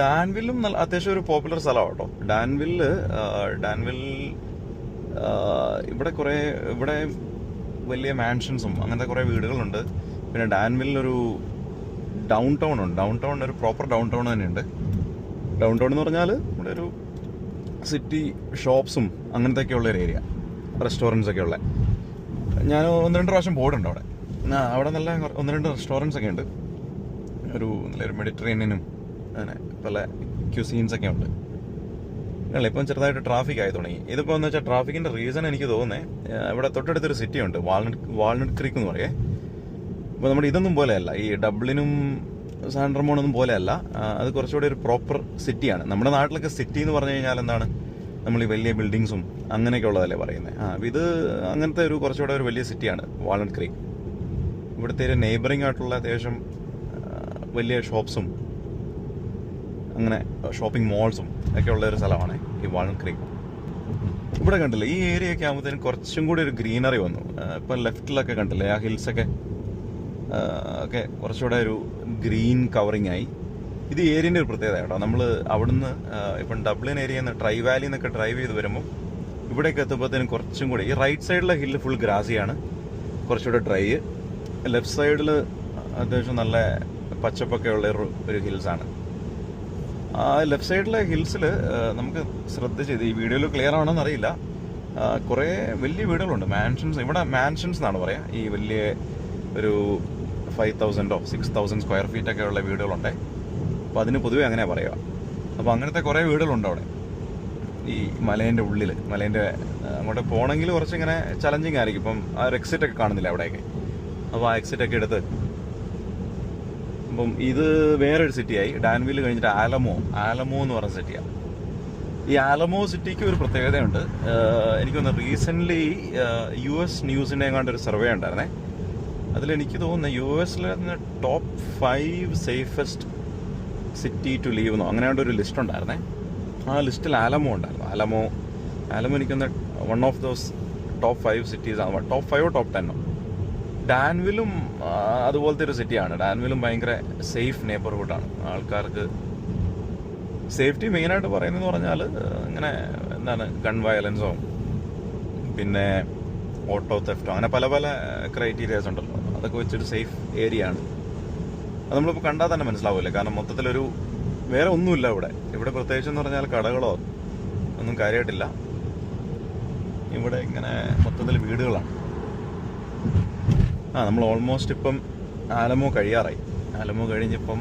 ഡാൻവില്ലും നല്ല അത്യാവശ്യം ഒരു പോപ്പുലർ സ്ഥലമാണ് കേട്ടോ. ഡാൻവിൽ ഇവിടെ വലിയ മാൻഷൻസും അങ്ങനത്തെ കുറേ വീടുകളുണ്ട്. പിന്നെ ഡാൻവില്ലൊരു ഡൗൺ ടൗൺ ഉണ്ട്. ഡൗൺ ടൗൺ ഒരു പ്രോപ്പർ ഡൗൺ ടൗൺ തന്നെയുണ്ട്. ഡൗൺ ടൗൺ എന്ന് പറഞ്ഞാൽ ഇവിടെ ഒരു സിറ്റി ഷോപ്സും അങ്ങനത്തെയൊക്കെ ഉള്ള ഒരു ഏരിയ, റെസ്റ്റോറൻറ്റ്സ് ഒക്കെ ഉള്ള. ഞാൻ 1-2 പ്രാവശ്യം പോയിട്ടുണ്ട് അവിടെ. അവിടെ നല്ല 1-2 റെസ്റ്റോറൻറ്റ്സ് ഒക്കെ ഉണ്ട്. നല്ലൊരു മെഡിറ്ററേനിയനും അങ്ങനെ പല ക്യൂസീൻസൊക്കെ ഉണ്ട്. അല്ല, ഇപ്പം ചെറുതായിട്ട് ട്രാഫിക് ആയി തുടങ്ങി. ഇതിപ്പോൾ എന്ന് വെച്ചാൽ ട്രാഫിക്കിൻ്റെ റീസൺ എനിക്ക് തോന്നുന്നത് ഇവിടെ തൊട്ടടുത്തൊരു സിറ്റി ഉണ്ട്, വാൾനട്ട് ക്രീക്ക് എന്ന് പറയേ. അപ്പോൾ നമ്മുടെ ഇതൊന്നും പോലെയല്ല, ഈ ഡബ്ലിനും സാൻ റമോണൊന്നും പോലെയല്ല. അത് കുറച്ചുകൂടി ഒരു പ്രോപ്പർ സിറ്റിയാണ്. നമ്മുടെ നാട്ടിലൊക്കെ സിറ്റി എന്ന് പറഞ്ഞു കഴിഞ്ഞാൽ എന്താണ്, നമ്മൾ ഈ വലിയ ബിൽഡിങ്സും അങ്ങനെയൊക്കെ ഉള്ളതല്ലേ പറയുന്നത്. ഇത് അങ്ങനത്തെ കുറച്ചുകൂടെ ഒരു വലിയ സിറ്റിയാണ് വാൾനട്ട് ക്രീക്ക്. ഇവിടുത്തെ ഒരു നെയ്ബറിംഗ് ആയിട്ടുള്ള അത്യാവശ്യം വലിയ ഷോപ്സും അങ്ങനെ ഷോപ്പിംഗ് മോൾസും ഒക്കെ ഉള്ള ഒരു സ്ഥലമാണ് ഈ വാൾനട്ട് ക്രീക്ക്. ഇവിടെ കണ്ടില്ലേ, ഈ ഏരിയ ഒക്കെ ആകുമ്പോഴത്തേനും കുറച്ചും കൂടി ഒരു ഗ്രീനറി വന്നു. ഇപ്പം ലെഫ്റ്റിലൊക്കെ കണ്ടില്ലേ, ആ ഹിൽസൊക്കെ ഒക്കെ കുറച്ചുകൂടെ ഒരു ഗ്രീൻ കവറിങ് ആയി. ഇത് ഏരിയൻ്റെ ഒരു പ്രത്യേകത കേട്ടോ. നമ്മൾ അവിടുന്ന് ഇപ്പം ഡബ്ലിൻ ഏരിയയിൽ നിന്ന് ട്രൈ വാലി എന്നൊക്കെ ഡ്രൈവ് ചെയ്ത് വരുമ്പോൾ ഇവിടേക്ക് എത്തുമ്പോഴത്തേനും കുറച്ചും കൂടി ഈ റൈറ്റ് സൈഡിലെ ഹില്ല് ഫുൾ ഗ്രാസിയാണ്, കുറച്ചുകൂടെ ഡ്രൈ. ലെഫ്റ്റ് സൈഡിൽ അത്യാവശ്യം നല്ല പച്ചപ്പൊക്കെ ഉള്ള ഒരു ഹിൽസാണ്. ആ ലെഫ്റ്റ് സൈഡിലെ ഹിൽസിൽ നമുക്ക് ശ്രദ്ധിച്ച്, ഈ വീഡിയോയിൽ ക്ലിയർ ആണെന്ന് അറിയില്ല, കുറേ വലിയ വീടുകളുണ്ട്, മാൻഷൻസ്. ഇവിടെ മാൻഷൻസ് എന്നാണ് പറയാം. ഈ വലിയ ഒരു 5,000 or 6,000 സ്ക്വയർ ഫീറ്റ് ഒക്കെ ഉള്ള വീടുകളുണ്ട്. അപ്പോൾ അതിന് പൊതുവെ അങ്ങനെ പറയുക. അപ്പോൾ അങ്ങനത്തെ കുറേ വീടുകളുണ്ട് അവിടെ ഈ മലേൻ്റെ ഉള്ളിൽ. മലേൻ്റെ അങ്ങോട്ട് പോകണമെങ്കിൽ കുറച്ചിങ്ങനെ ചലഞ്ചിങ് ആയിരിക്കും. ഇപ്പം ആ ഒരു എക്സിറ്റൊക്കെ കാണുന്നില്ല അവിടെയൊക്കെ. അപ്പോൾ ആ എക്സിറ്റൊക്കെ എടുത്ത്, അപ്പം ഇത് വേറൊരു സിറ്റിയായി. ഡാൻവിൽ കഴിഞ്ഞിട്ട് ആലമോ എന്ന് പറഞ്ഞ സിറ്റിയാണ്. ഈ ആലമോ സിറ്റിക്ക് ഒരു പ്രത്യേകതയുണ്ട്. എനിക്കൊന്ന് റീസെൻ്റ്ലി US ന്യൂസിൻ്റെ എങ്ങാണ്ട് ഒരു സർവേ ഉണ്ടായിരുന്നേ. അതിലെനിക്ക് തോന്നുന്നത് US-ലെ top 5 safest city to live എന്നോ അങ്ങനെയാണ്ട് ഒരു ലിസ്റ്റ് ഉണ്ടായിരുന്നേ. ആ ലിസ്റ്റിൽ ആലമോ ഉണ്ടായിരുന്നു. ആലമോ എനിക്കൊന്ന് one of those top 5 cities ആണ്. Top 5 top 10. ഡാൻവിലും അതുപോലത്തെ ഒരു സിറ്റിയാണ്. ഡാൻവിലും ഭയങ്കര സേഫ് നെയ്ബർഹുഡാണ്. ആൾക്കാർക്ക് സേഫ്റ്റി മെയിനായിട്ട് പറയുന്നതെന്ന് പറഞ്ഞാൽ ഇങ്ങനെ എന്താണ്, ഗൺ വയലൻസോ പിന്നെ ഓട്ടോ തെഫ്റ്റോ അങ്ങനെ പല പല ക്രൈറ്റീരിയാസ് ഉണ്ടല്ലോ. അതൊക്കെ വെച്ചൊരു സേഫ് ഏരിയ ആണ്. അത് നമ്മളിപ്പോൾ കണ്ടാൽ തന്നെ മനസ്സിലാവില്ല. കാരണം മൊത്തത്തിലൊരു വേറെ ഒന്നുമില്ല ഇവിടെ പ്രത്യേകിച്ചെന്ന് പറഞ്ഞാൽ കടകളോ ഒന്നും കാര്യമായിട്ടില്ല. ഇവിടെ ഇങ്ങനെ മൊത്തത്തിൽ വീടുകളാണ്. നമ്മൾ ഓൾമോസ്റ്റ് ഇപ്പം ആലമോ കഴിയാറായി. ആലമോ കഴിഞ്ഞിപ്പം